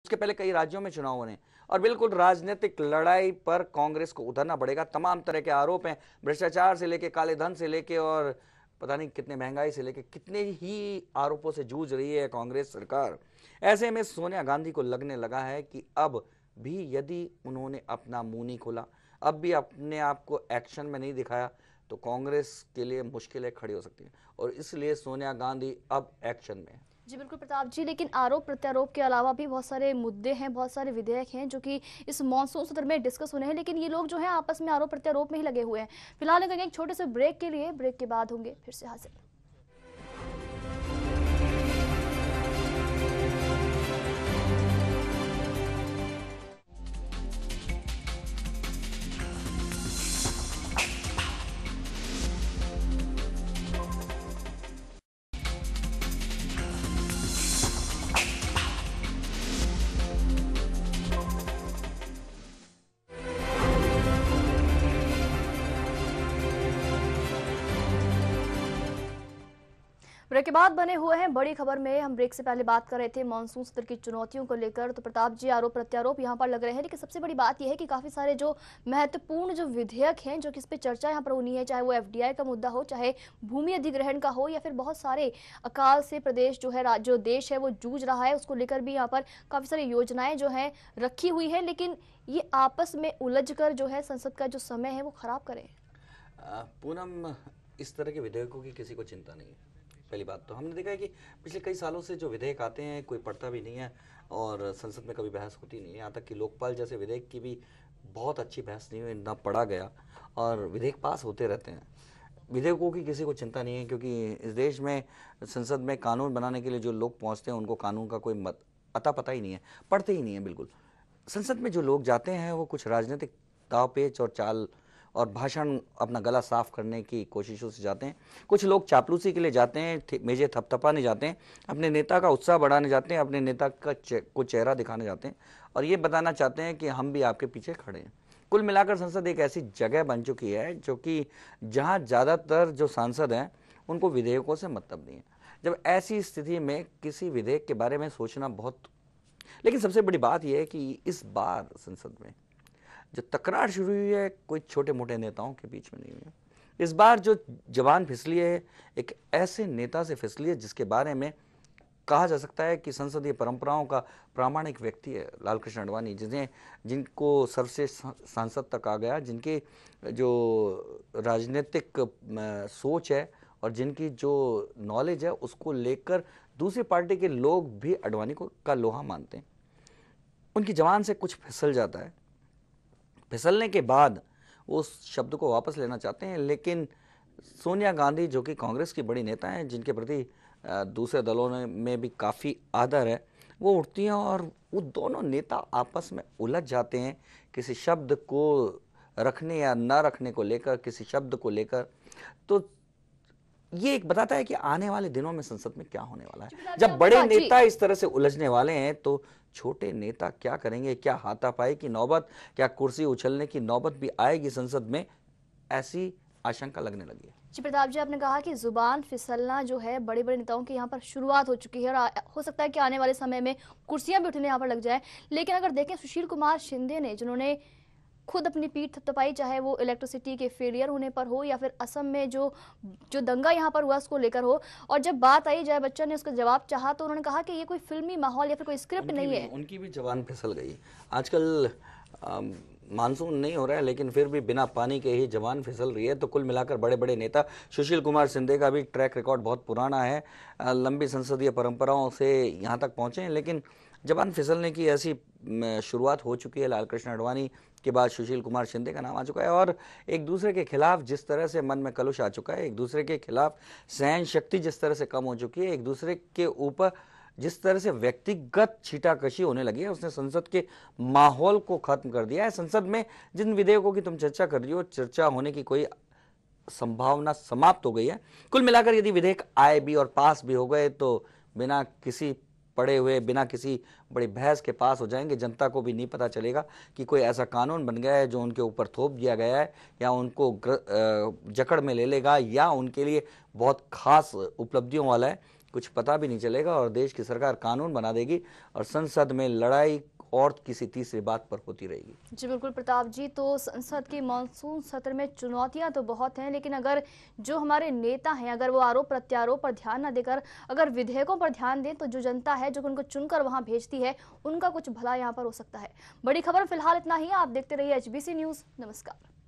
उसके पहले कई राज्यों में चुनाव होने और बिल्कुल राजनीतिक लड़ाई पर कांग्रेस को उतरना पड़ेगा। तमाम तरह के आरोप हैं, भ्रष्टाचार से लेके, काले धन से लेके और पता नहीं कितने महंगाई से लेके कितने ही आरोपों से जूझ रही है कांग्रेस सरकार। ऐसे में सोनिया गांधी को लगने लगा है कि अब भी यदि उन्होंने अपना मुंह नहीं खोला, अब भी अपने आप को एक्शन में नहीं दिखाया, तो कांग्रेस के लिए मुश्किलें खड़ी हो सकती हैं और इसलिए सोनिया गांधी अब एक्शन में है। जी बिल्कुल प्रताप जी, लेकिन आरोप प्रत्यारोप के अलावा भी बहुत सारे मुद्दे हैं, बहुत सारे विधेयक हैं जो कि इस मॉनसून सत्र में डिस्कस होने हैं, लेकिन ये लोग जो हैं आपस में आरोप प्रत्यारोप में ही लगे हुए हैं। फिलहाल करेंगे एक छोटे से ब्रेक के लिए, ब्रेक के बाद होंगे फिर से हाजिर। ब्रेक के बाद बने हुए हैं बड़ी खबर में। हम ब्रेक से पहले बात कर रहे थे मानसून सत्र की चुनौतियों को लेकर, तो प्रताप जी आरोप प्रत्यारोप यहाँ पर लग रहे हैं, लेकिन सबसे बड़ी बात यह है कि काफी सारे जो महत्वपूर्ण जो विधेयक हैं जो कि इस पे चर्चा यहाँ पर होनी है, चाहे वो एफडीआई का मुद्दा हो, चाहे भूमि अधिग्रहण का हो, या फिर बहुत सारे अकाल से प्रदेश जो है जो देश है वो जूझ रहा है, उसको लेकर भी यहाँ पर काफी सारी योजनाएं जो है रखी हुई है, लेकिन ये आपस में उलझ कर जो है संसद का जो समय है वो खराब करें। पूनम, इस तरह के विधेयकों की किसी को चिंता नहीं है। पहली बात तो हमने देखा है कि पिछले कई सालों से जो विधेयक आते हैं कोई पढ़ता भी नहीं है और संसद में कभी बहस होती नहीं है। यहाँ तक कि लोकपाल जैसे विधेयक की भी बहुत अच्छी बहस नहीं हुई, ना पढ़ा गया और विधेयक पास होते रहते हैं। विधेयकों की किसी को चिंता नहीं है क्योंकि इस देश में संसद में कानून बनाने के लिए जो लोग पहुँचते हैं उनको कानून का कोई अता पता ही नहीं है, पढ़ते ही नहीं है बिल्कुल। संसद में जो लोग जाते हैं वो कुछ राजनीतिक दावपेच और चाल और भाषण अपना गला साफ करने की कोशिशों से जाते हैं, कुछ लोग चापलूसी के लिए जाते हैं, मेजे थपथपाने जाते हैं, अपने नेता का उत्साह बढ़ाने जाते हैं, अपने नेता का को चेहरा दिखाने जाते हैं और ये बताना चाहते हैं कि हम भी आपके पीछे खड़े हैं। कुल मिलाकर संसद एक ऐसी जगह बन चुकी है जो कि जहां ज़्यादातर जो सांसद हैं उनको विधेयकों से मतलब नहीं है। जब ऐसी स्थिति में किसी विधेयक के बारे में सोचना बहुत, लेकिन सबसे बड़ी बात यह है कि इस बार संसद में जो तकरार शुरू हुई है कोई छोटे मोटे नेताओं के बीच में नहीं हुई है। इस बार जो जबान फिसली है एक ऐसे नेता से फिसली है जिसके बारे में कहा जा सकता है कि संसदीय परंपराओं का प्रामाणिक व्यक्ति है, लाल कृष्ण आडवाणी, जिनको सर्वश्रेष्ठ सांसद तक आ गया, जिनके जो राजनीतिक सोच है और जिनकी जो नॉलेज है उसको लेकर दूसरी पार्टी के लोग भी आडवाणी को का लोहा मानते हैं। उनकी जबान से कुछ फिसल जाता है, फिसलने के बाद वो उस शब्द को वापस लेना चाहते हैं, लेकिन सोनिया गांधी जो कि कांग्रेस की बड़ी नेता हैं, जिनके प्रति दूसरे दलों में भी काफ़ी आदर है, वो उठती हैं और वो दोनों नेता आपस में उलझ जाते हैं किसी शब्द को रखने या ना रखने को लेकर, किसी शब्द को लेकर। तो ये एक बताता है कि आने वाले दिनों में संसद में क्या होने वाला है। जब बड़े नेता इस तरह से उलझने वाले हैं तो छोटे नेता क्या करेंगे, क्या हाथापाई की नौबत, क्या कुर्सी उछलने की नौबत भी आएगी संसद में, ऐसी आशंका लगने लगी है। जी प्रताप जी, आपने कहा कि जुबान फिसलना जो है बड़े बड़े नेताओं की यहाँ पर शुरुआत हो चुकी है और हो सकता है कि आने वाले समय में कुर्सियां भी उठने यहाँ पर लग जाए। लेकिन अगर देखें सुशील कुमार शिंदे ने, जिन्होंने खुद अपनी पीठ थपथपाई, चाहे वो इलेक्ट्रिसिटी के फेलियर होने पर हो या फिर असम में जो जो दंगा यहाँ पर हुआ उसको लेकर हो, और जब बात आई जय बच्चन ने उसका जवाब चाहा तो उन्होंने कहा कि ये कोई फिल्मी माहौल या फिर कोई स्क्रिप्ट नहीं है। उनकी भी जबान फिसल गई। आजकल मानसून नहीं हो रहा है लेकिन फिर भी बिना पानी के ही जबान फिसल रही है। तो कुल मिलाकर बड़े बड़े नेता, सुशील कुमार शिंदे का भी ट्रैक रिकॉर्ड बहुत पुराना है, लंबी संसदीय परंपराओं से यहाँ तक पहुँचे हैं, लेकिन जबान फिसलने की ऐसी शुरुआत हो चुकी है। लाल कृष्ण आडवाणी के बाद सुशील कुमार शिंदे का नाम आ चुका है और एक दूसरे के खिलाफ जिस तरह से मन में कलुष आ चुका है, एक दूसरे के खिलाफ सहन शक्ति जिस तरह से कम हो चुकी है, एक दूसरे के ऊपर जिस तरह से व्यक्तिगत छीटाकशी होने लगी है, उसने संसद के माहौल को खत्म कर दिया है। संसद में जिन विधेयकों की तुम चर्चा कर रही हो, चर्चा होने की कोई संभावना समाप्त हो गई है। कुल मिलाकर यदि विधेयक आए भी और पास भी हो गए तो बिना किसी पड़े हुए, बिना किसी बड़ी बहस के पास हो जाएंगे। जनता को भी नहीं पता चलेगा कि कोई ऐसा कानून बन गया है जो उनके ऊपर थोप दिया गया है या उनको जकड़ में ले लेगा या उनके लिए बहुत खास उपलब्धियों वाला है। कुछ पता भी नहीं चलेगा और देश की सरकार कानून बना देगी और संसद में लड़ाई और किसी तीसरी बात पर होती रहेगी। जी बिल्कुल प्रताप जी, तो संसद की मानसून सत्र में चुनौतियां तो बहुत हैं, लेकिन अगर जो हमारे नेता हैं अगर वो आरोप प्रत्यारोप पर ध्यान न देकर अगर विधेयकों पर ध्यान दें तो जो जनता है जो उनको चुनकर वहां भेजती है उनका कुछ भला यहाँ पर हो सकता है। बड़ी खबर फिलहाल इतना ही। आप देखते रहिए HBC न्यूज़। नमस्कार।